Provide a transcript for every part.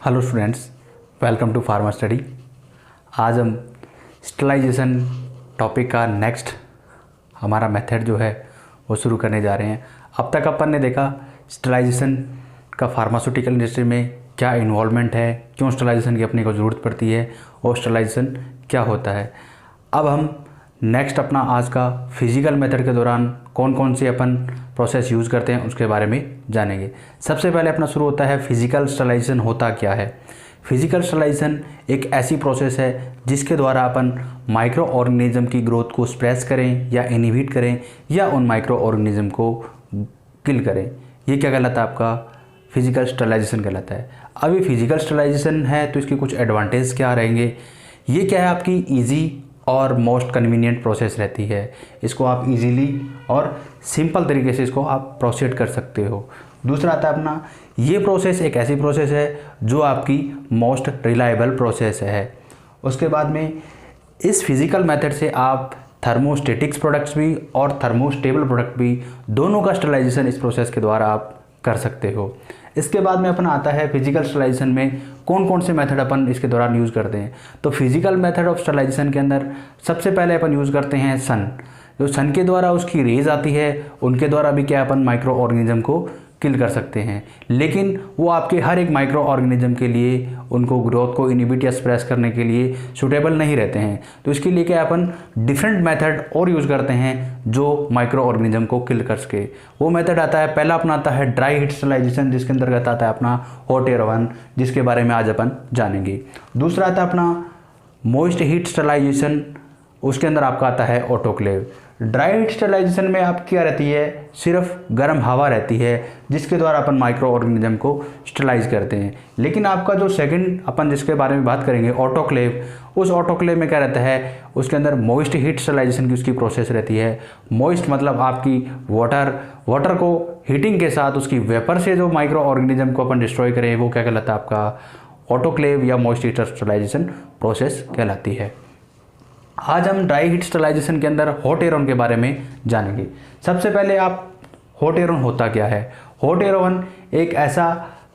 Hello students, welcome to pharma study. आज हम sterilisation topic का नेक्स्ट हमारा मेथड जो है वो शुरू करने जा रहे हैं। अब तक अपन ने देखा स्टरलाइजेशन का फार्मास्यूटिकल इंडस्ट्री में क्या इन्वॉल्वमेंट है, क्यों स्टरलाइजेशन की अपने को ज़रूरत पड़ती है और स्टरलाइजेशन क्या होता है। अब हम नेक्स्ट अपना आज का फिजिकल मेथड के दौरान कौन कौन से अपन प्रोसेस यूज़ करते हैं उसके बारे में जानेंगे। सबसे पहले अपना शुरू होता है फिजिकल स्टरलाइजेशन होता क्या है। फिजिकल स्टरलाइजेशन एक ऐसी प्रोसेस है जिसके द्वारा अपन माइक्रो ऑर्गेनिज्म की ग्रोथ को सप्रेस करें या इनहिबिट करें या उन माइक्रो ऑर्गेनिज्म को किल करें। ये क्या कहलाता है? आपका फिजिकल स्टरलाइजेशन कहलाता है। अब ये फिजिकल स्टरलाइजेशन है तो इसके कुछ एडवांटेज क्या रहेंगे। ये क्या है, आपकी ईजी और मोस्ट कन्वीनियंट प्रोसेस रहती है। इसको आप इजीली और सिंपल तरीके से इसको आप प्रोसीड कर सकते हो। दूसरा आता है अपना, ये प्रोसेस एक ऐसी प्रोसेस है जो आपकी मोस्ट रिलायबल प्रोसेस है। उसके बाद में इस फिज़िकल मेथड से आप थर्मोस्टेटिक्स प्रोडक्ट्स भी और थर्मोस्टेबल प्रोडक्ट भी दोनों का स्टरलाइजेशन इस प्रोसेस के द्वारा आप कर सकते हो। इसके बाद में अपना आता है फिजिकल स्टरलाइजेशन में कौन कौन से मेथड अपन इसके दौरान यूज़ करते हैं। तो फिजिकल मेथड ऑफ स्टरलाइजेशन के अंदर सबसे पहले अपन यूज़ करते हैं सन। जो सन के द्वारा उसकी रेज आती है उनके द्वारा भी क्या अपन माइक्रो ऑर्गेनिज्म को किल कर सकते हैं, लेकिन वो आपके हर एक माइक्रो ऑर्गेनिज्म के लिए उनको ग्रोथ को इनहिबिट या सप्रेस करने के लिए सूटेबल नहीं रहते हैं। तो इसके लिए क्या अपन डिफरेंट मेथड और यूज़ करते हैं जो माइक्रो ऑर्गेनिज्म को किल कर सके। वो मेथड आता है, पहला अपना आता है ड्राई हीट स्टरलाइजेशन, जिसके अंतर्गत आता है अपना हॉट एयर ओवन, जिसके बारे में आज अपन जानेंगे। दूसरा आता है अपना मॉइस्ट हीट स्टरलाइजेशन, उसके अंदर आपका आता है ऑटोक्लेव। ड्राई हीट स्टरलाइजेशन में आप क्या रहती है, सिर्फ गर्म हवा रहती है जिसके द्वारा अपन माइक्रो ऑर्गेनिज्म को स्टरलाइज करते हैं। लेकिन आपका जो सेकंड अपन जिसके बारे में बात करेंगे ऑटोक्लेव, उस ऑटोक्लेव में क्या रहता है, उसके अंदर मॉइस्ट हीट स्टरलाइजेशन की उसकी प्रोसेस रहती है। मॉइस्ट मतलब आपकी वाटर को हीटिंग के साथ उसकी वेपर से जो माइक्रो ऑर्गेनिज्म को अपन डिस्ट्रॉय करें वो क्या कहलाता है, आपका ऑटोक्लेव या मॉइस्ट हीट स्टरलाइजेशन प्रोसेस कहलाती है। आज हम ड्राई हीट स्टरलाइजेशन के अंदर हॉट एयर ओवन के बारे में जानेंगे। सबसे पहले आप हॉट एयर ओवन होता क्या है। हॉट एयर ओवन एक ऐसा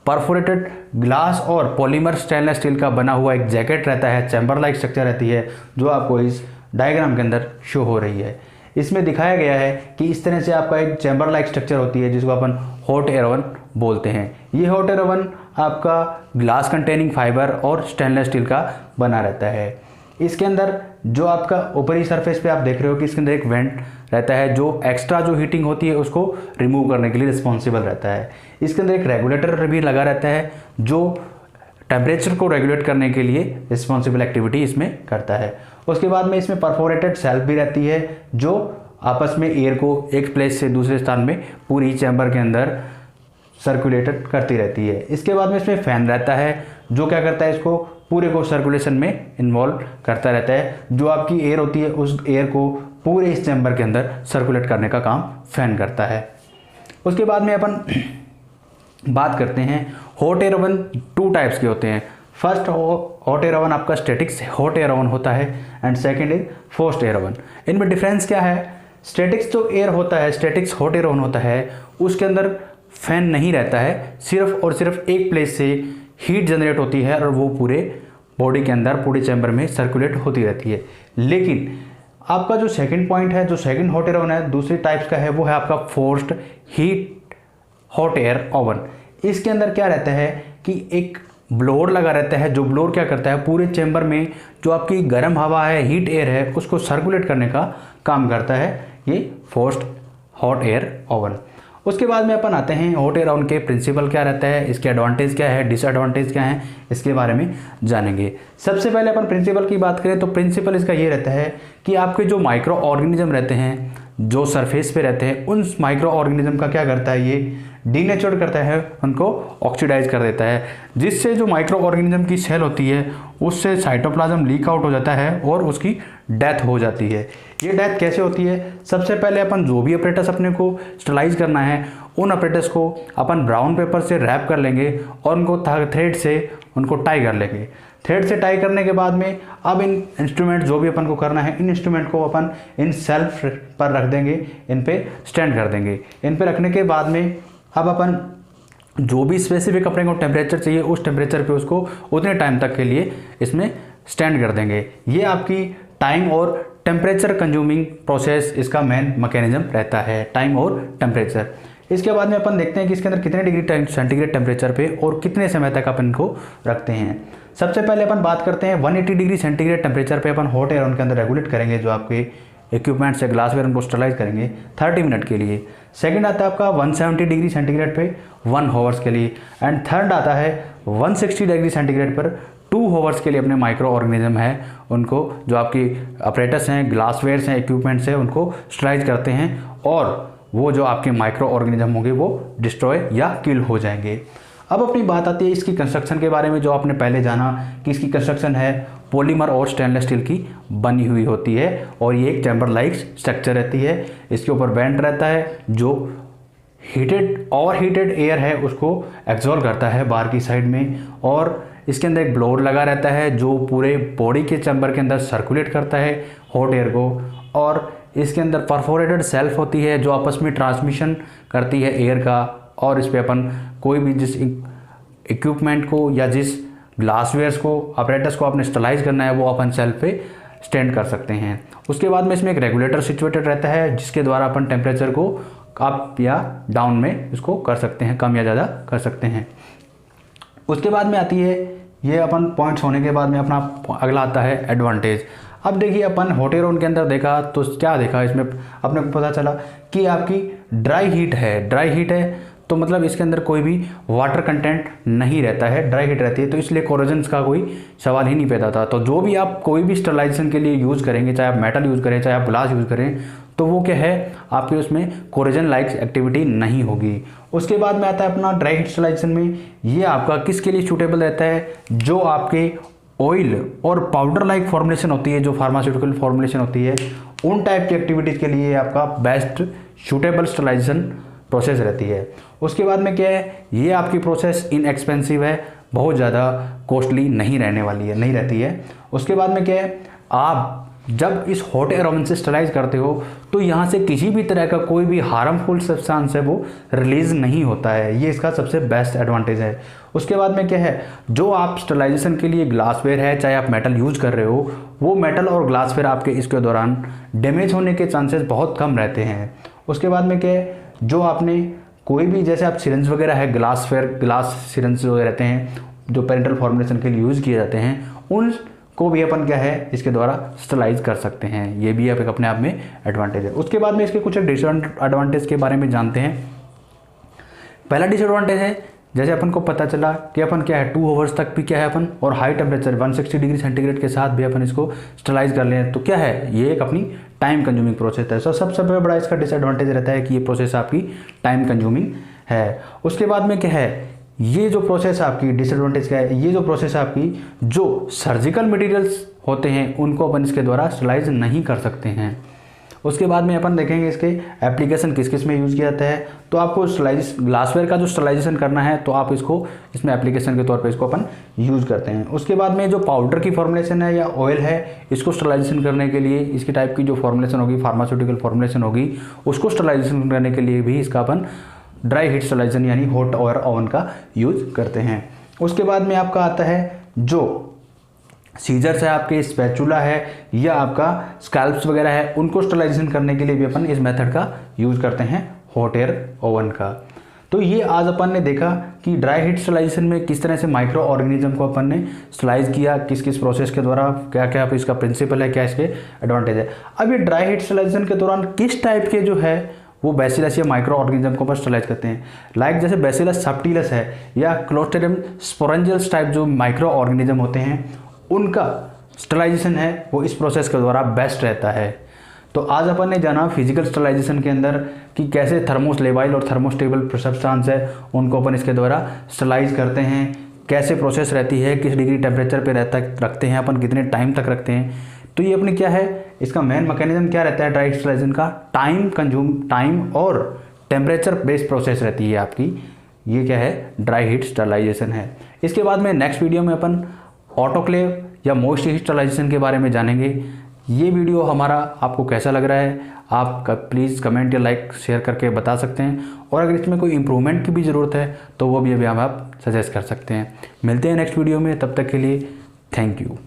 परफोरेटेड ग्लास और पॉलीमर स्टेनलेस स्टील का बना हुआ एक जैकेट रहता है, चैम्बर लाइक स्ट्रक्चर रहती है, जो आपको इस डायग्राम के अंदर शो हो रही है। इसमें दिखाया गया है कि इस तरह से आपका एक चैम्बर लाइक स्ट्रक्चर होती है जिसको अपन हॉट एयर ओवन बोलते हैं। ये हॉट एयर ओवन आपका ग्लास कंटेनिंग फाइबर और स्टेनलेस स्टील का बना रहता है। इसके अंदर जो आपका ऊपरी सरफेस पे आप देख रहे हो कि इसके अंदर एक वेंट रहता है जो एक्स्ट्रा जो हीटिंग होती है उसको रिमूव करने के लिए रिस्पॉन्सिबल रहता है। इसके अंदर एक रेगुलेटर भी लगा रहता है जो टेम्परेचर को रेगुलेट करने के लिए रिस्पॉन्सिबल एक्टिविटी इसमें करता है। उसके बाद में इसमें परफोरेटेड सेल्फ भी रहती है जो आपस में एयर को एक प्लेस से दूसरे स्थान में पूरी चैम्बर के अंदर सर्कुलेटेड करती रहती है। इसके बाद में इसमें फैन रहता है जो क्या करता है, इसको पूरे को सर्कुलेशन में इन्वॉल्व करता रहता है। जो आपकी एयर होती है उस एयर को पूरे इस चैम्बर के अंदर सर्कुलेट करने का काम फैन करता है। उसके बाद में अपन बात करते हैं hot air oven two types के होते हैं। फर्स्ट हॉट एयर ओवन आपका स्टैटिक्स हॉट एयर ओवन होता है and second is forced air oven. इनमें डिफरेंस क्या है, स्टैटिक्स जो एयर होता है, स्टैटिक्स हॉट एयर ओवन होता है, उसके अंदर फैन नहीं रहता है, सिर्फ और सिर्फ एक प्लेस से हीट जनरेट होती है और वो पूरे बॉडी के अंदर पूरे चैम्बर में सर्कुलेट होती रहती है। लेकिन आपका जो सेकंड पॉइंट है, जो सेकंड हॉट एयर ओवन है दूसरी टाइप्स का है, वो है आपका forced heat hot air oven. इसके अंदर क्या रहता है कि एक ब्लोअर लगा रहता है, जो ब्लोअर क्या करता है, पूरे चैम्बर में जो आपकी गर्म हवा है, हीट एयर है, उसको सर्कुलेट करने का काम करता है ये फोर्स्ड हॉट एयर ओवन। उसके बाद में अपन आते हैं हॉट एयर ओवन के प्रिंसिपल क्या रहता है, इसके एडवांटेज क्या है, डिसएडवांटेज क्या है, इसके बारे में जानेंगे। सबसे पहले अपन प्रिंसिपल की बात करें तो प्रिंसिपल इसका ये रहता है कि आपके जो माइक्रो ऑर्गेनिज्म रहते हैं जो सरफेस पे रहते हैं उन माइक्रो ऑर्गेनिज्म का क्या करता है, ये डीनेचर करता है, उनको ऑक्सीडाइज कर देता है, जिससे जो माइक्रो ऑर्गेनिज्म की सेल होती है उससे साइटोप्लाज्म लीक आउट हो जाता है और उसकी डेथ हो जाती है। ये डेथ कैसे होती है, सबसे पहले अपन जो भी अपरेटस अपने को स्टरलाइज करना है उन अपरेटस को अपन ब्राउन पेपर से रैप कर लेंगे और उनको थ्रेड से उनको टाई कर लेंगे। थ्रेड से टाई करने के बाद में अब इन इंस्ट्रूमेंट जो भी अपन को करना है, इन इंस्ट्रूमेंट को अपन इन सेल्फ पर रख देंगे, इन पे स्टैंड कर देंगे। इन पे रखने के बाद में अब अपन जो भी स्पेसिफिक अपने को टेम्परेचर चाहिए उस टेम्परेचर पे उसको उतने टाइम तक के लिए इसमें स्टैंड कर देंगे। ये आपकी टाइम और टेम्परेचर कंज्यूमिंग प्रोसेस इसका मेन मैकेनिज्म रहता है, टाइम और टेम्परेचर। इसके बाद में अपन देखते हैं कि इसके अंदर कितने डिग्री सेंटीग्रेड टेम्परेचर पे और कितने समय तक अपन इनको रखते हैं। सबसे पहले अपन बात करते हैं 180 डिग्री सेंटीग्रेड टेम्परेचर पे अपन हॉट एयर उनके अंदर रेगुलेट करेंगे, जो आपके इक्विपमेंट से ग्लासवेयर उनको स्टरलाइज करेंगे 30 मिनट के लिए। सेकंड आता है आपका 170 डिग्री सेंटीग्रेड पे 1 आवर्स के लिए। एंड थर्ड आता है 160 डिग्री सेंटीग्रेड पर 2 आवर्स के लिए अपने माइक्रो ऑर्गेनिज्म है उनको, जो आपकी अपरेटस हैं, ग्लासवेयर्स हैं, इक्विपमेंट्स हैं, उनको स्टरलाइज करते हैं और वो जो आपके माइक्रो ऑर्गेनिज्म होंगे वो डिस्ट्रॉय या किल हो जाएंगे। अब अपनी बात आती है इसकी कंस्ट्रक्शन के बारे में, जो आपने पहले जाना कि इसकी कंस्ट्रक्शन है पॉलीमर और स्टेनलेस स्टील की बनी हुई होती है और ये एक चैम्बर लाइक स्ट्रक्चर रहती है। इसके ऊपर वेंट रहता है जो ओवरहीटेड एयर है उसको एब्जॉर्ब करता है बाहर की साइड में, और इसके अंदर एक ब्लोअर लगा रहता है जो पूरे बॉडी के चैम्बर के अंदर सर्कुलेट करता है हॉट एयर को, और इसके अंदर परफोरेटेड सेल्फ होती है जो आपस में ट्रांसमिशन करती है एयर का, और इस पर अपन कोई भी जिस इक्विपमेंट को या जिस ग्लासवेयर्स को अपरेटस को आपने स्टरलाइज करना है वो अपन सेल्फ पे स्टैंड कर सकते हैं। उसके बाद में इसमें एक रेगुलेटर सिचुएटेड रहता है जिसके द्वारा अपन टेम्परेचर को अप या डाउन में इसको कर सकते हैं, कम या ज़्यादा कर सकते हैं। उसके बाद में आती है ये अपन पॉइंट्स होने के बाद में अपना अगला आता है एडवांटेज। अब देखिए अपन हॉट एयर के अंदर देखा तो क्या देखा, इसमें अपने को पता चला कि आपकी ड्राई हीट है तो मतलब इसके अंदर कोई भी वाटर कंटेंट नहीं रहता है, ड्राई हीट रहती है, तो इसलिए कोरोजन्स का कोई सवाल ही नहीं पैदा होता। तो जो भी आप कोई भी स्टरलाइजेशन के लिए यूज़ करेंगे, चाहे आप मेटल यूज़ करें चाहे आप ग्लास यूज़ करें, तो वो क्या है आपके उसमें कोरोजन लाइक एक्टिविटी नहीं होगी। उसके बाद में आता है अपना ड्राई हीट स्टरलाइजेशन में, ये आपका किसके लिए सूटेबल रहता है, जो आपके ऑयल और पाउडर लाइक फॉर्मुलेशन होती है, जो फार्मास्यूटिकल फॉर्मुलेशन होती है, उन टाइप की एक्टिविटीज़ के लिए आपका बेस्ट सूटेबल स्टरलाइजेशन प्रोसेस रहती है। उसके बाद में क्या है, ये आपकी प्रोसेस इनएक्सपेंसिव है, बहुत ज़्यादा कॉस्टली नहीं रहती है। उसके बाद में क्या है, आप जब इस हॉट एयर ओवन से स्टरलाइज करते हो तो यहाँ से किसी भी तरह का कोई भी हार्मफुल सब्सटेंस है वो रिलीज नहीं होता है, ये इसका सबसे बेस्ट एडवांटेज है। उसके बाद में क्या है, जो आप स्टरलाइजेशन के लिए ग्लासवेयर है चाहे आप मेटल यूज कर रहे हो, वो मेटल और ग्लासवेयर आपके इसके दौरान डैमेज होने के चांसेस बहुत कम रहते हैं। उसके बाद में क्या है, जो आपने कोई भी जैसे आप सिरिंज वगैरह है, ग्लास सिरिंज जो रहते हैं जो पेरेंटल फॉर्मुलेशन के लिए यूज़ किए जाते हैं, उन को भी अपन क्या है इसके द्वारा स्टरलाइज कर सकते हैं, ये भी आप एक अपने आप में एडवांटेज है। उसके बाद में इसके कुछ डिसएडवांटेज के बारे में जानते हैं। पहला डिसएडवांटेज है, जैसे अपन को पता चला कि अपन क्या है 2 आवर्स तक भी क्या है अपन और हाई टेम्परेचर 160 डिग्री सेंटीग्रेड के साथ भी अपन इसको स्टरलाइज कर लें, तो क्या है ये एक अपनी टाइम कंज्यूमिंग प्रोसेस है। सो सबसे बड़ा इसका डिसएडवांटेज रहता है कि ये प्रोसेस आपकी टाइम कंज्यूमिंग है। उसके बाद में क्या है, ये जो प्रोसेस आपकी डिसएडवांटेज क्या है, ये जो प्रोसेस आपकी जो सर्जिकल मटेरियल्स होते हैं उनको अपन इसके द्वारा स्टरलाइज नहीं कर सकते हैं। उसके बाद में अपन देखेंगे इसके एप्लीकेशन किस किस में यूज़ किया जाता है। तो आपको ग्लासवेयर का जो स्टरलाइजेशन करना है तो आप इसको इसमें एप्लीकेशन के तौर पे इसको अपन यूज़ करते हैं। उसके बाद में जो पाउडर की फॉर्मुलेशन है या ऑयल है, इसको स्टरलाइजेशन करने के लिए इसकी टाइप की जो फॉर्मुलेशन होगी, फार्मास्यूटिकल फॉर्मुलेशन होगी, उसको स्टरलाइजेशन करने के लिए भी इसका अपन ड्राई हीट स्टरलाइजेशन यानी हॉट एयर ओवन का यूज़ करते हैं। उसके बाद में आपका आता है जो सीजर्स है, आपके स्पैचुला है या आपका स्कैल्प्स वगैरह है, उनको स्टरलाइजेशन करने के लिए भी अपन इस मेथड का यूज़ करते हैं हॉट एयर ओवन का। तो ये आज अपन ने देखा कि ड्राई हीट स्टरलाइजेशन में किस तरह से माइक्रो ऑर्गेनिज्म को अपन ने स्टरलाइज किया, किस किस प्रोसेस के द्वारा, क्या क्या इसका प्रिंसिपल है, क्या इसके एडवांटेज है। अब ये ड्राई हीट स्टरलाइजेशन के दौरान किस टाइप के जो है वो बैसिलस या माइक्रो ऑर्गेनिज्म को स्टरलाइज करते हैं, लाइक जैसे बैसिलस सब्टिलस है या क्लोस्ट्रिडियम स्पोरेंजियल्स टाइप जो माइक्रो ऑर्गेनिज्म होते हैं, उनका स्टरलाइजेशन है वो इस प्रोसेस के द्वारा बेस्ट रहता है। तो आज अपन ने जाना फिजिकल स्टरलाइजेशन के अंदर कि कैसे थर्मोस्टेबल और थर्मोस्टेबल सब्सटेंस है उनको अपन इसके द्वारा स्टरलाइज करते हैं, कैसे प्रोसेस रहती है, किस डिग्री टेम्परेचर पे रखते हैं अपन, कितने टाइम तक रखते हैं। तो ये अपनी क्या है, इसका मेन मैकेनिज्म क्या रहता है ड्राई स्टरलाइजेशन का, टाइम और टेम्परेचर बेस्ड प्रोसेस रहती है आपकी, ये क्या है ड्राई हीट स्टरलाइजेशन है। इसके बाद में नेक्स्ट वीडियो में अपन ऑटोक्लेव या मॉइस्ट हीट स्टरलाइजेशन के बारे में जानेंगे। ये वीडियो हमारा आपको कैसा लग रहा है आप प्लीज़ कमेंट या लाइक शेयर करके बता सकते हैं, और अगर इसमें कोई इम्प्रूवमेंट की भी ज़रूरत है तो वो भी अभी हम आप सजेस्ट कर सकते हैं। मिलते हैं नेक्स्ट वीडियो में, तब तक के लिए थैंक यू।